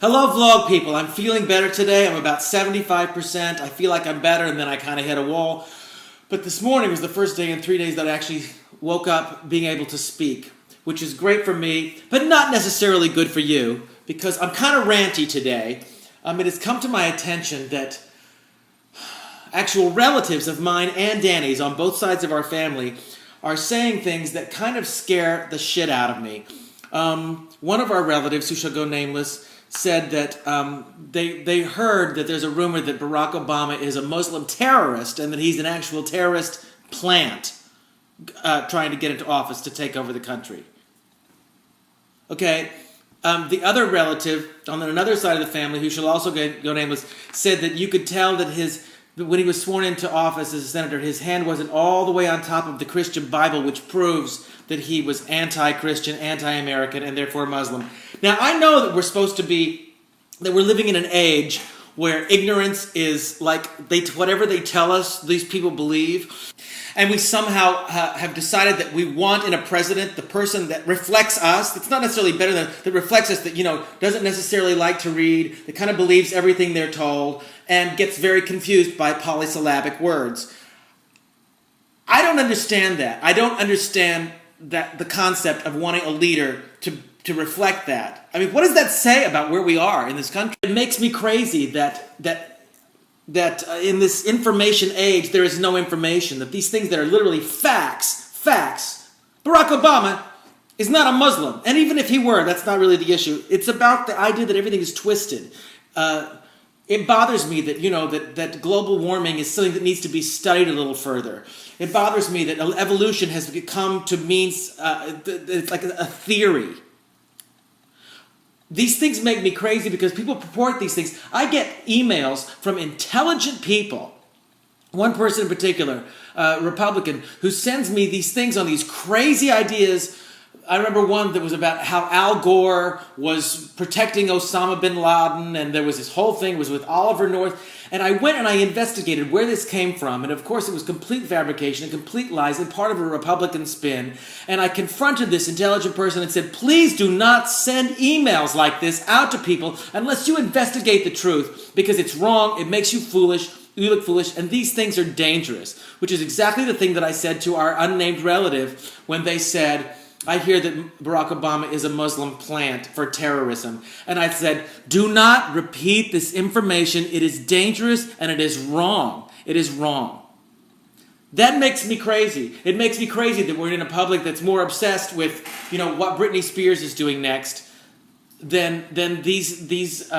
Hello vlog people, I'm feeling better today. I'm about 75%. I feel like I'm better and then I kind of hit a wall. But this morning was the first day in 3 days that I actually woke up being able to speak, which is great for me, but not necessarily good for you, because I'm kind of ranty today. It has come to my attention that actual relatives of mine and Danny's on both sides of our family are saying things that kind of scare the shit out of me. One of our relatives, who shall go nameless, said that they heard that there's a rumor that Barack Obama is a Muslim terrorist and that he's an actual terrorist plant trying to get into office to take over the country. Okay, the other relative on another side of the family, who shall also go nameless, said that you could tell that when he was sworn into office as a senator, his hand wasn't all the way on top of the Christian Bible, which proves that he was anti-Christian, anti-American, and therefore Muslim. Now, I know that we're living in an age where ignorance is like, whatever they tell us, these people believe. And we somehow have decided that we want in a president the person that reflects us. It's not necessarily better than, that reflects us, that, doesn't necessarily like to read, that kind of believes everything they're told, and gets very confused by polysyllabic words. I don't understand that. I don't understand that the concept of wanting a leader to reflect that. I mean, what does that say about where we are in this country? It makes me crazy that in this information age there is no information, that these things that are literally facts. Barack Obama is not a Muslim, and even if he were, that's not really the issue. It's about the idea that everything is twisted. It bothers me that that global warming is something that needs to be studied a little further. It bothers me that evolution has come to mean it's like a theory. These things make me crazy because people purport these things. I get emails from intelligent people. One person in particular, Republican, who sends me these things on these crazy ideas. I remember one that was about how Al Gore was protecting Osama Bin Laden, and there was this whole thing, it was with Oliver North. And I went and I investigated where this came from, and of course it was complete fabrication and complete lies and part of a Republican spin. And I confronted this intelligent person and said, please do not send emails like this out to people unless you investigate the truth, because it's wrong, it makes you foolish, you look foolish, and these things are dangerous. Which is exactly the thing that I said to our unnamed relative when they said, I hear that Barack Obama is a Muslim plant for terrorism. And I said, do not repeat this information. It is dangerous and it is wrong. It is wrong. That makes me crazy. It makes me crazy that we're in a public that's more obsessed with, what Britney Spears is doing next than these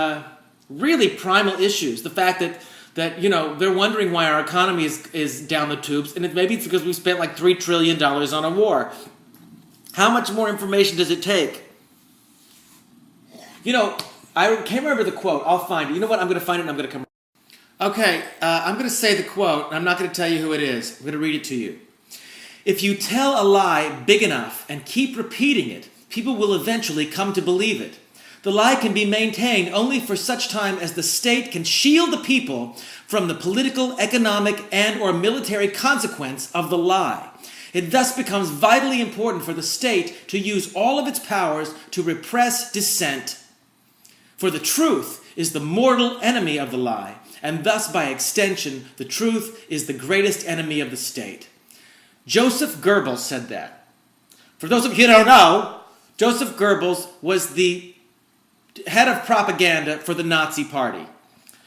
really primal issues. The fact that they're wondering why our economy is down the tubes, and maybe it's because we spent like $3 trillion on a war. How much more information does it take? I can't remember the quote. I'll find it. You know what? I'm going to find it and I'm going to come. Okay, I'm going to say the quote, and I'm not going to tell you who it is. I'm going to read it to you. If you tell a lie big enough and keep repeating it, people will eventually come to believe it. The lie can be maintained only for such time as the state can shield the people from the political, economic, and or military consequence of the lie. It thus becomes vitally important for the state to use all of its powers to repress dissent. For the truth is the mortal enemy of the lie, and thus by extension, the truth is the greatest enemy of the state. Joseph Goebbels said that. For those of you who don't know, Joseph Goebbels was the head of propaganda for the Nazi Party.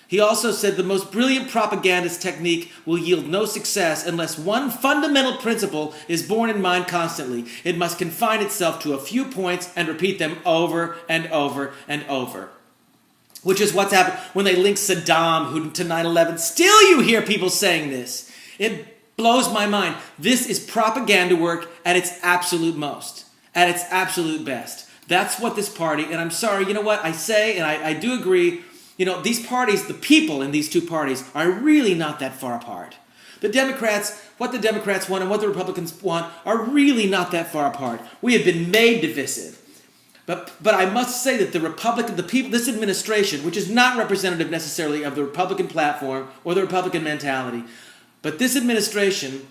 He also said the most brilliant propagandist technique will yield no success unless one fundamental principle is borne in mind constantly. It must confine itself to a few points and repeat them over and over and over. Which is what's happened when they link Saddam to 9/11. Still you hear people saying this. It blows my mind. This is propaganda work at its absolute most, at its absolute best. That's what this party, and I'm sorry, you know what I say, and I do agree. These parties, the people in these two parties, are really not that far apart. The Democrats, what the Democrats want and what the Republicans want are really not that far apart. We have been made divisive. But I must say that the people, this administration, which is not representative necessarily of the Republican platform or the Republican mentality, but this administration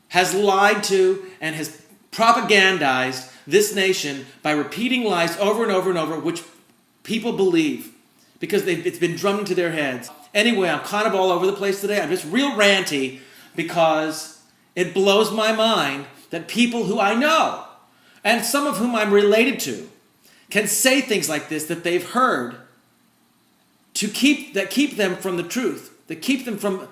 has lied to and has propagandized this nation by repeating lies over and over and over, which people believe. because it's been drummed into their heads. Anyway, I'm kind of all over the place today. I'm just real ranty because it blows my mind that people who I know, and some of whom I'm related to, can say things like this that they've heard that keep them from the truth, that keep them from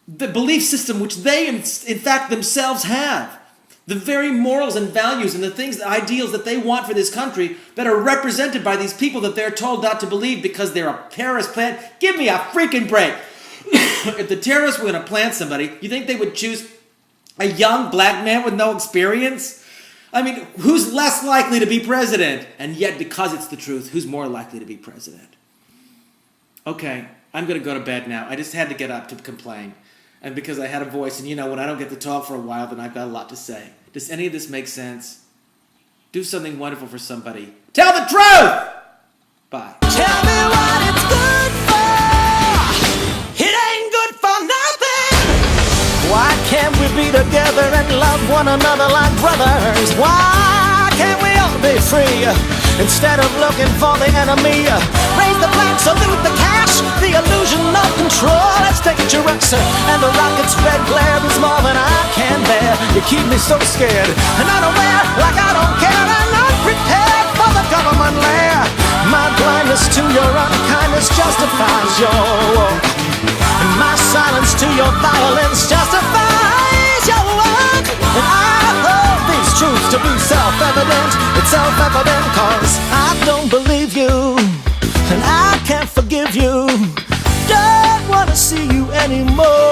the belief system which they in fact themselves have. The very morals and values and the things, the ideals that they want for this country that are represented by these people that they're told not to believe because they're a terrorist plant. Give me a freaking break. If the terrorists were going to plant somebody, you think they would choose a young black man with no experience? I mean, who's less likely to be president? And yet, because it's the truth, who's more likely to be president? Okay, I'm going to go to bed now. I just had to get up to complain. And because I had a voice, and when I don't get to talk for a while, then I've got a lot to say. Does any of this make sense? Do something wonderful for somebody. Tell the truth! Bye. Tell me what it's good for. It ain't good for nothing. Why can't we be together and love one another like brothers? Why can't we all be free? Instead of looking for the enemy, raise the flag, salute the cash, the illusion of control. Let's take it, Jerusalem, and the rocket's red glare is more than I can bear. You keep me so scared and unaware, like I don't care, and unprepared for the government lair. My blindness to your unkindness justifies your war, and my silence to your violence justifies your work. And I hold these truths to be self-evident. It's self-evident cause I don't believe you, and I can't forgive you. Don't wanna see you anymore.